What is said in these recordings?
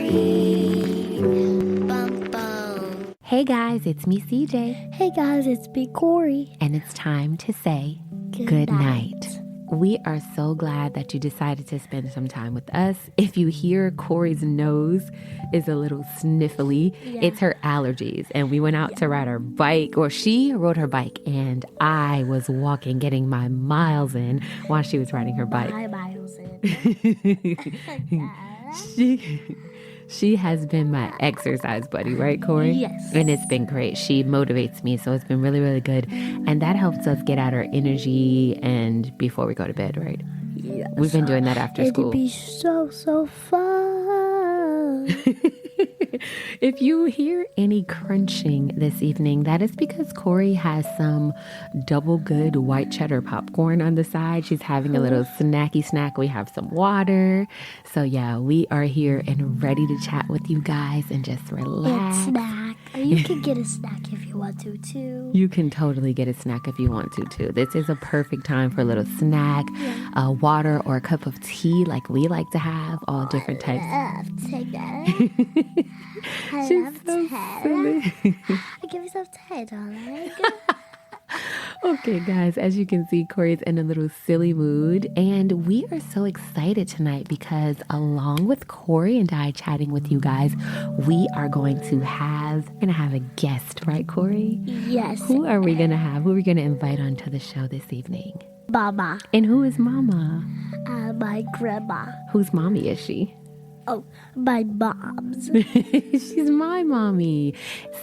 Cori. Bum, bum. Hey guys, it's me CJ. Hey guys, it's me Cori. And it's time to say Good night. We are so glad that you decided to spend some time with us. If you hear Cori's nose is a little sniffly, it's her allergies. And we went out to ride our bike, or she rode her bike, and I was walking, getting my miles in while she was riding her bike. My miles in. She has been my exercise buddy, right, Cori? Yes. And it's been great. She motivates me, so it's been really, really good. And that helps us get out our energy and before we go to bed, right? Yes. We've been doing that after school. It'd be so fun. If you hear any crunching this evening, that is because Cori has some double good white cheddar popcorn on the side. She's having a little snacky snack. We have some water. So yeah, we are here and ready to chat with you guys and just relax. And snack. You can get a snack if you want to too. You can totally get a snack if you want to too. This is a perfect time for a little snack, water, or a cup of tea like we like to have, all different types. I love so tea. silly. I give you some tea, darling. Okay, guys, as you can see, Cori's in a little silly mood, and we are so excited tonight because along with Cori and I chatting with you guys, we are going to have a guest, right, Cori? Yes. Who are we going to have? Who are we going to invite onto the show this evening? Mama. And who is Mama? My grandma. Whose mommy is she? Oh, my mom's. She's my mommy.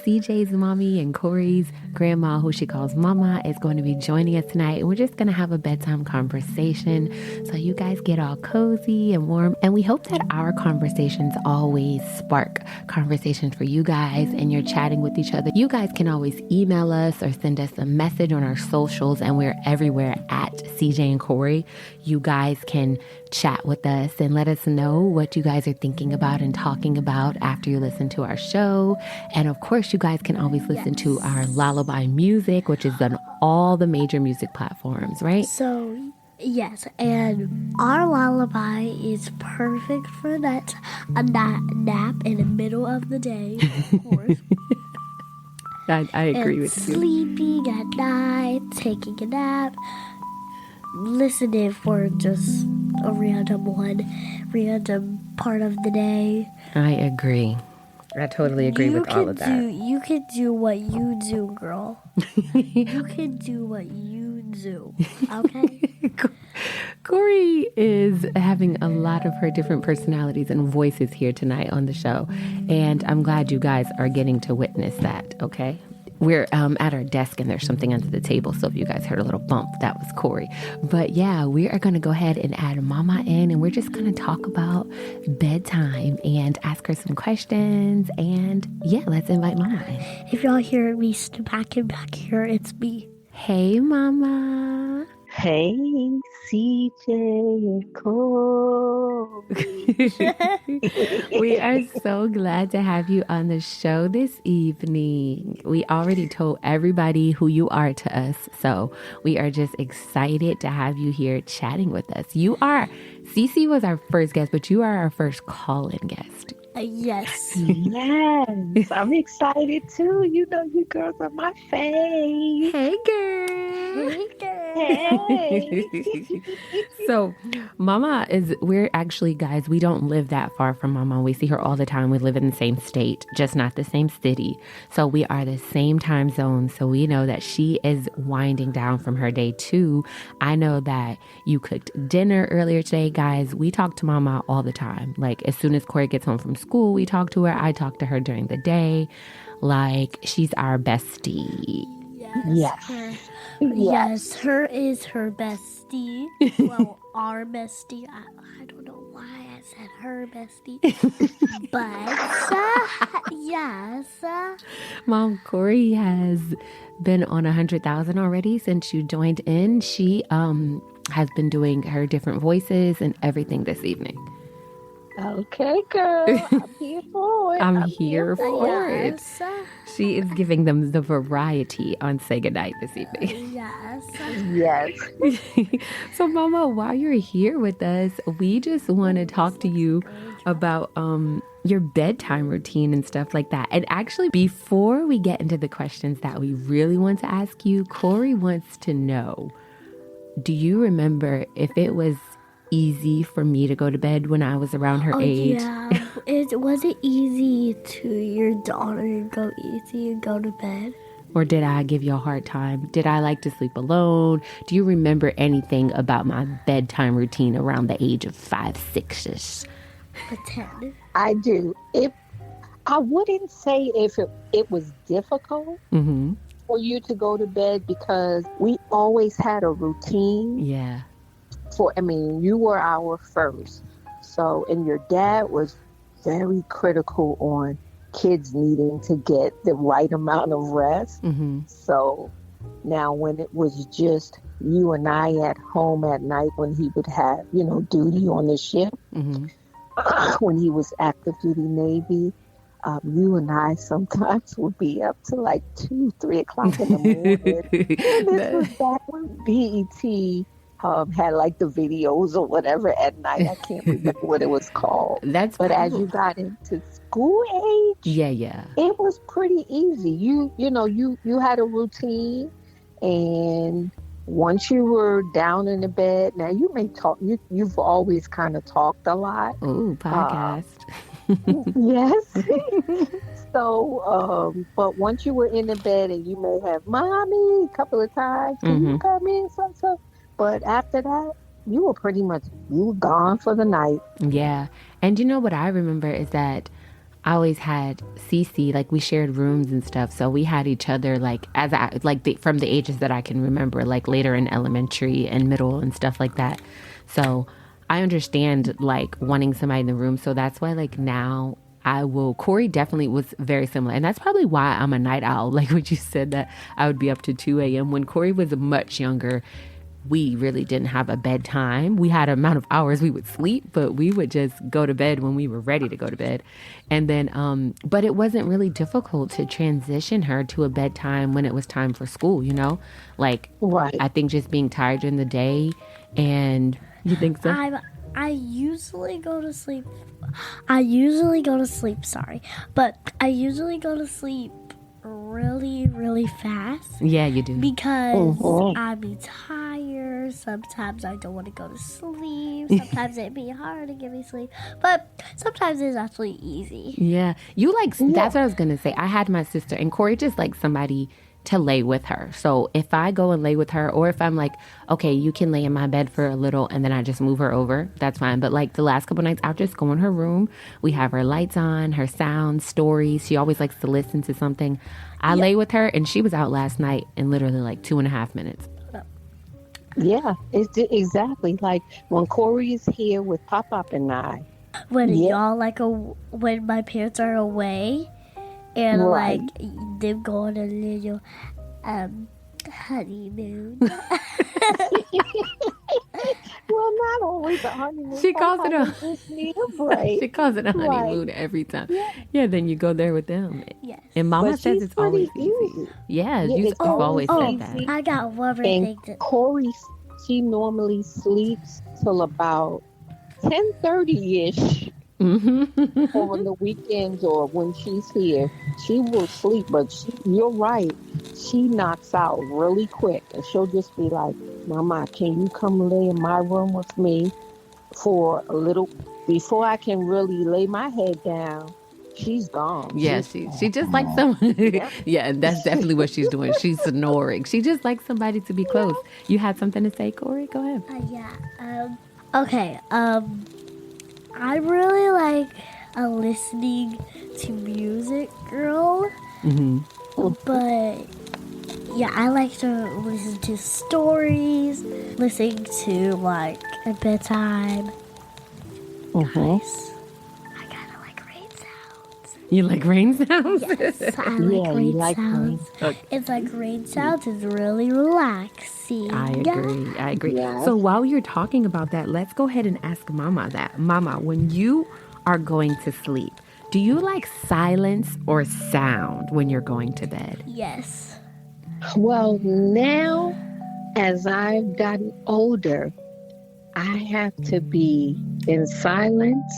CJ's mommy and Cori's grandma, who she calls Mama, is going to be joining us tonight. And we're just going to have a bedtime conversation. So you guys get all cozy and warm. And we hope that our conversations always spark conversations for you guys and you're chatting with each other. You guys can always email us or send us a message on our socials. And we're everywhere at CJ and Cori. You guys can chat with us and let us know what you guys are thinking about and talking about after you listen to our show. And of course, you guys can always listen to our Lullaby music, which is on all the major music platforms, right? So, yes, and our lullaby is perfect for a nap in the middle of the day, of course. I agree and with you. Sleeping at night, taking a nap, listening for just a random part of the day. I agree. I totally agree with all of that. You can do what you do, girl. You can do what you do, okay? Cori is having a lot of her different personalities and voices here tonight on the show. And I'm glad you guys are getting to witness that, okay? We're at our desk and there's something under the table. So if you guys heard a little bump, that was Cori. But yeah, we are going to go ahead and add Mama in and we're just going to talk about bedtime and ask her some questions. And yeah, let's invite Mama in. If y'all hear me back here, it's me. Hey, Mama. Hey, CJ and Cori. We are so glad to have you on the show this evening. We already told everybody who you are to us, so we are just excited to have you here chatting with us. Cece was our first guest, but you are our first call-in guest. Yes. Yes, I'm excited too. You know, you girls are my fave. Hey, girl. Hey, girl. Hey. So we're actually, guys, we don't live that far from Mama. We see her all the time. We live in the same state, just not the same city. So we are the same time zone. So we know that she is winding down from her day too. I know that you cooked dinner earlier today, guys. We talk to Mama all the time. Like as soon as Cori gets home from school, we talk to her. I talk to her during the day. Like she's our bestie. Yes. Yes, her is her bestie. Well, our bestie. I don't know why I said her bestie. But, yes. Mom, Cori has been on 100,000 already since you joined in. She has been doing her different voices and everything this evening. Okay, girl. I'm here for it. I'm here for it. Yes. She is giving them the variety on Say Goodnight this evening. Yes. Yes. So, Mama, while you're here with us, we just want to talk to you about your bedtime routine and stuff like that. And actually, before we get into the questions that we really want to ask you, Cori wants to know, do you remember if it was easy for me to go to bed when I was around her age? Yeah, it wasn't easy to your daughter to go easy and go to bed. Or did I give you a hard time? Did I like to sleep alone? Do you remember anything about my bedtime routine around the age of 5, 6-ish? But 10. I do. I wouldn't say if it was difficult Mm-hmm. for you to go to bed because we always had a routine. Yeah. You were our first. So, and your dad was very critical on kids needing to get the right amount of rest. Mm-hmm. So now when it was just you and I at home at night when he would have, duty on the ship, Mm-hmm. when he was active duty Navy, you and I sometimes would be up to like 2, 3 o'clock in the morning. And this was back when BET had like the videos or whatever at night. I can't remember what it was called. But as you got into school age, yeah, it was pretty easy. You had a routine, and once you were down in the bed, now you may talk. You've always kind of talked a lot. Ooh, podcast. Yes. So, but once you were in the bed, and you may have mommy a couple of times, can you come in, so. But after that, you were gone for the night. Yeah. And you know what I remember is that I always had Cece, like we shared rooms and stuff. So we had each other from the ages that I can remember, like later in elementary and middle and stuff like that. So I understand like wanting somebody in the room. So that's why like now Cori definitely was very similar. And that's probably why I'm a night owl. Like what you said, that I would be up to 2 a.m. When Cori was much younger, we really didn't have a bedtime. We had an amount of hours we would sleep, but we would just go to bed when we were ready to go to bed. And then, but it wasn't really difficult to transition her to a bedtime when it was time for school, Like, right. I think just being tired during the day. And you think so? I usually go to sleep, sorry. But I usually go to sleep really, really fast. Yeah, you do. Because I be tired. Sometimes I don't want to go to sleep. Sometimes it'd be hard to get me sleep. But sometimes it's actually easy. Yeah. That's what I was going to say. I had my sister, and Cori just like somebody to lay with her. So if I go and lay with her, or if I'm like, okay, you can lay in my bed for a little and then I just move her over, that's fine. But like the last couple nights, I'll just go in her room. We have her lights on, her sounds, stories. She always likes to listen to something. I lay with her, and she was out last night in literally like 2.5 minutes. Yeah, it's exactly like when Cori is here with Pop and I. When y'all when my parents are away, and right. like them go on a little honeymoon. Well, not always a honeymoon. She calls it just need a break. She calls it a honeymoon every time. Yeah, then you go there with them. Yes. And Mama But says it's always easy. Yeah, you've always said that. I got one more And thing. Cori, she normally sleeps till about 10:30-ish. Mm-hmm. On the weekends or when she's here, she will sleep. But you're right, she knocks out really quick, and she'll just be like, "Mama, can you come lay in my room with me for a little?" Before I can really lay my head down, she's gone. Yeah, she just likes someone. Yeah, that's definitely what she's doing. She's snoring. She just likes somebody to be close. You had something to say, Cori? Go ahead. Okay. I really like listening to music, girl. Mm-hmm. But yeah, I like to listen to stories, listening to like a bedtime. Nice. I kind of like rain sounds. You like rain sounds? Yes, I like rain sounds. Okay. It's like rain sounds is really relaxing. I agree. Yes. So while you're talking about that, let's go ahead and ask Mama that. Mama, when you are going to sleep, do you like silence or sound when you're going to bed? Yes. Well, now as I've gotten older, I have to be in silence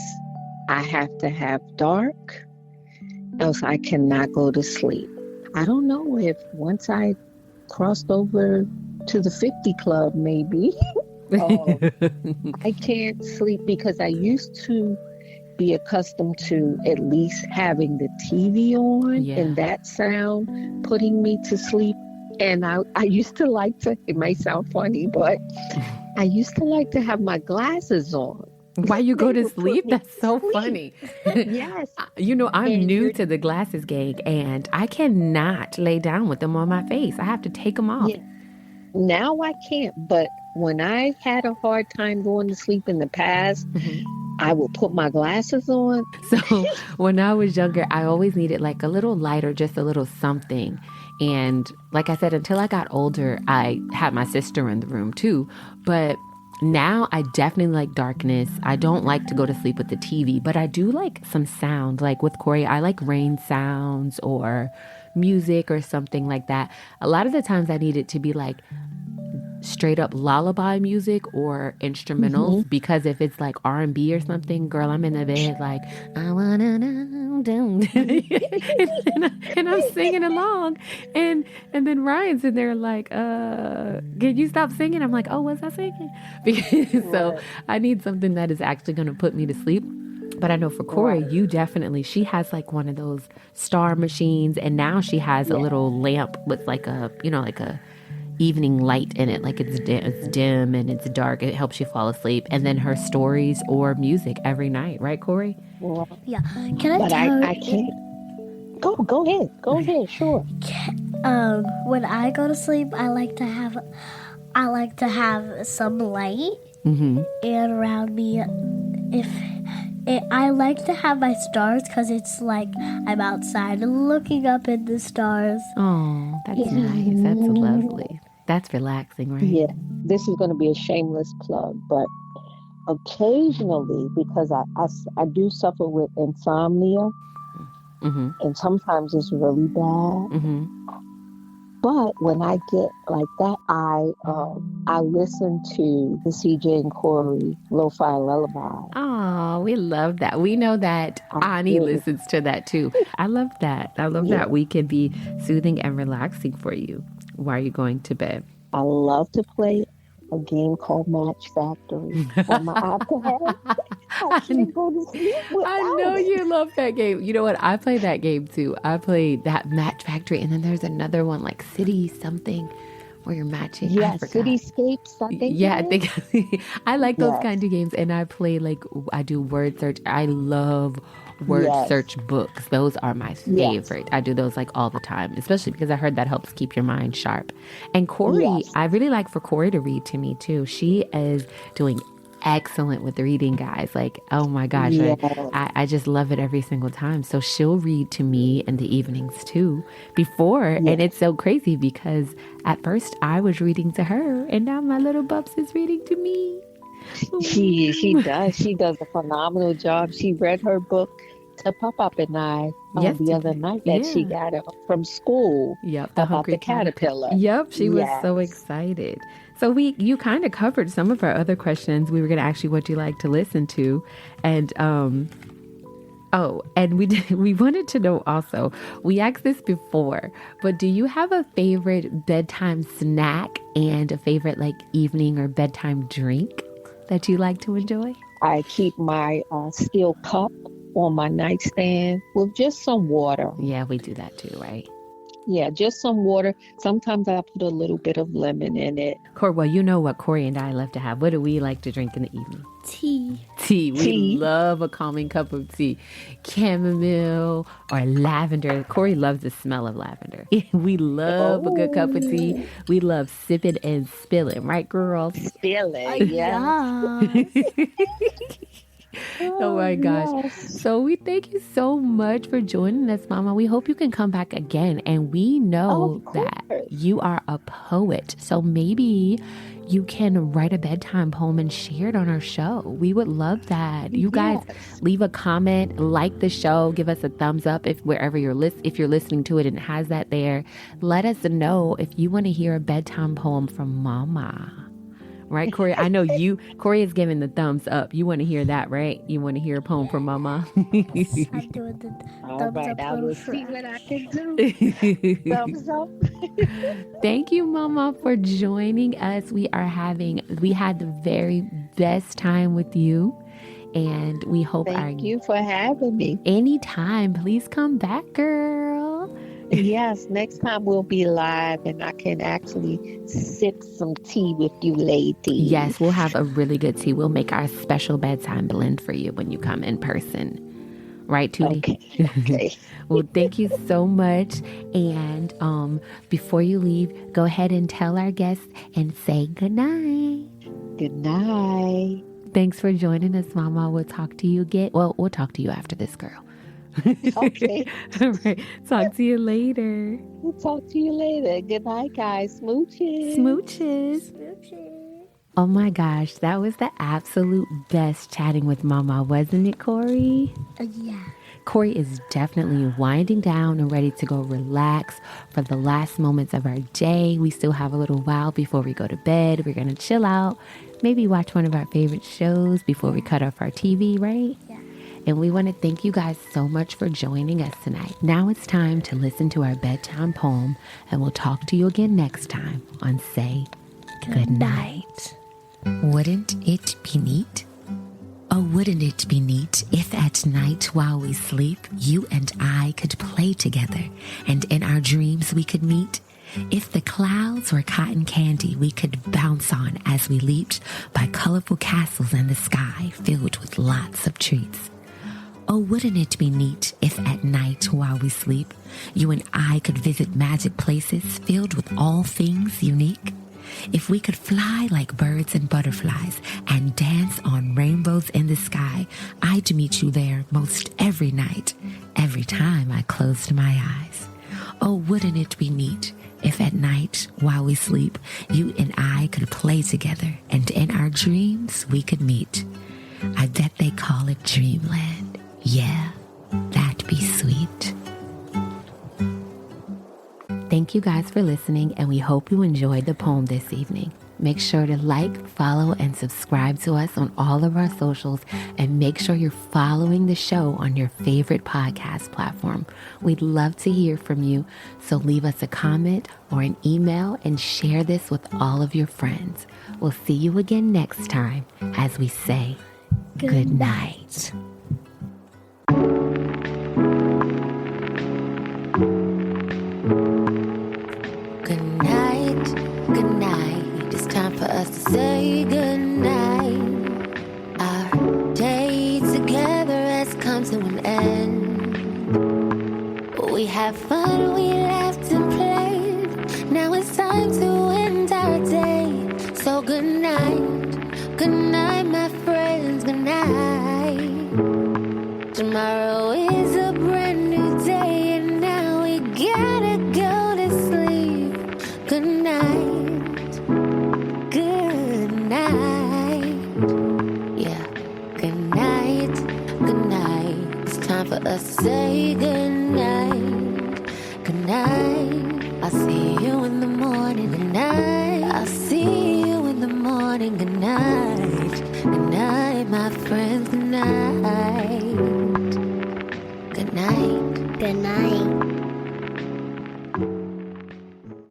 I have to have dark, else I cannot go to sleep. I don't know if once I crossed over to the 50 club, maybe, I can't sleep because I used to be accustomed to at least having the TV on and that sound putting me to sleep. And I used to like to, it may sound funny, but I used to like to have my glasses on. While you go to sleep? That's so funny. Yes. You know, I'm new to the glasses gang, and I cannot lay down with them on my face. I have to take them off. Yeah. Now I can't, but when I had a hard time going to sleep in the past, I would put my glasses on. So when I was younger, I always needed like a little light or just a little something. And like I said, until I got older, I had my sister in the room too. But now I definitely like darkness. I don't like to go to sleep with the TV, but I do like some sound. Like with Cori, I like rain sounds or music or something like that. A lot of the times I need it to be like straight up lullaby music or instrumentals, because if it's like R&B or something, girl, I'm in the bed like I wanna know, and I'm singing along, and then Ryan's in there like, can you stop singing? I'm like, oh, was I singing? Because so I need something that is actually going to put me to sleep. But I know for Cori, you definitely, she has like one of those star machines, and now she has a little lamp with like a, you know, like a evening light in it, like it's dim and it's dark. It helps you fall asleep. And then her stories or music every night, right, Cori? Yeah. Can I tell I can't. Go ahead. Sure. When I go to sleep, I like to have some light and around me. I like to have my stars because it's like I'm outside looking up at the stars. Oh, that's nice. That's lovely. That's relaxing, right? Yeah. This is going to be a shameless plug, but occasionally, because I do suffer with insomnia, and sometimes it's really bad. But when I get like that, I listen to the CJ and Cori Lo-Fi Lullaby. Oh, we love that. We know that Ani listens to that too. I love that. I love that we can be soothing and relaxing for you while you're going to bed. I love to play a game called Match Factory on my iPad. I can't go to sleep without I know you love that game. You know what? I play that game too. I played that Match Factory, and then there's another one like City something where you're matching. Yeah, Cityscapes, I think. Yeah, I think I like those kind of games, and I play I do word search. I love word search books. Those are my favorite. I do those like all the time, especially because I heard that helps keep your mind sharp. And Cori, I really like for Cori to read to me too. She is doing excellent with reading, guys. Like, oh my gosh, I just love it every single time. So she'll read to me in the evenings too before. And it's so crazy because at first I was reading to her, and now my little Bubs is reading to me. She does. She does a phenomenal job. She read her book to Pop and I the other night that she got it from school. Yep, about the caterpillar. Yep, she was so excited. So you kind of covered some of our other questions. We were going to ask you what you like to listen to, and we wanted to know also. We asked this before, but do you have a favorite bedtime snack and a favorite like evening or bedtime drink that you like to enjoy? I keep my steel cup on my nightstand with just some water. Yeah, we do that too, right? Yeah, just some water. Sometimes I put a little bit of lemon in it. Cori, well, you know what Cori and I love to have. What do we like to drink in the evening? Tea. We love a calming cup of tea. Chamomile or lavender. Cori loves the smell of lavender. We love a good cup of tea. We love sipping and spilling, right, girls? Spilling, yeah. Oh my gosh. So we thank you so much for joining us, Mama. We hope you can come back again. And we know that you are a poet. So maybe you can write a bedtime poem and share it on our show. We would love that. You guys leave a comment, like the show, give us a thumbs up if you're listening to it and it has that there. Let us know if you want to hear a bedtime poem from Mama. Right, Cori? I know Cori is giving the thumbs up. You want to hear that, right? You want to hear a poem from Mama? I'm doing the All thumbs right, up I will for see what I can do. Thumbs up. Thank you, Mama, for joining us. We had the very best time with you. And we hope Thank you for having me. anytime, please come back, girl. Yes, next time we'll be live and I can actually sip some tea with you ladies. Yes, we'll have a really good tea. We'll make our special bedtime blend for you when you come in person. Right, Tootie? Okay. Well, thank you so much. And before you leave, go ahead and tell our guests and say goodnight. Good night. Thanks for joining us, Mama. We'll talk to you again. Well, we'll talk to you after this, girl. Okay. All right. Talk to you later. We'll talk to you later. Good night, guys. Smooches. Smooches. Oh my gosh, that was the absolute best chatting with Mama, wasn't it, Cori? Yeah. Cori is definitely winding down and ready to go relax for the last moments of our day. We still have a little while before we go to bed. We're going to chill out, maybe watch one of our favorite shows before we cut off our TV, right? Yeah. And we want to thank you guys so much for joining us tonight. Now it's time to listen to our bedtime poem, and we'll talk to you again next time on Say Good Night. Wouldn't it be neat? Oh, wouldn't it be neat if at night while we sleep, you and I could play together, and in our dreams we could meet? If the clouds were cotton candy we could bounce on as we leaped by colorful castles in the sky filled with lots of treats. Oh, wouldn't it be neat if at night while we sleep, you and I could visit magic places filled with all things unique? If we could fly like birds and butterflies and dance on rainbows in the sky, I'd meet you there most every night, every time I closed my eyes. Oh, wouldn't it be neat if at night while we sleep, you and I could play together and in our dreams we could meet? I bet they call it dreamland. Yeah, that'd be sweet. Thank you guys for listening, and we hope you enjoyed the poem this evening. Make sure to like, follow, and subscribe to us on all of our socials, and make sure you're following the show on your favorite podcast platform. We'd love to hear from you, so leave us a comment or an email and share this with all of your friends. We'll see you again next time as we say good night. Good night, it's time for us to say good night. Our day together has come to an end. We had fun, we laughed and played. Now it's time to end our day. So good night, my friends, good night. Tomorrow is a brand new day, and now we gotta go to sleep. Good night, yeah, good night, it's time for us to say good night, I'll see you in the morning, I'll see you in the morning, good night, my friends, good night. Good night.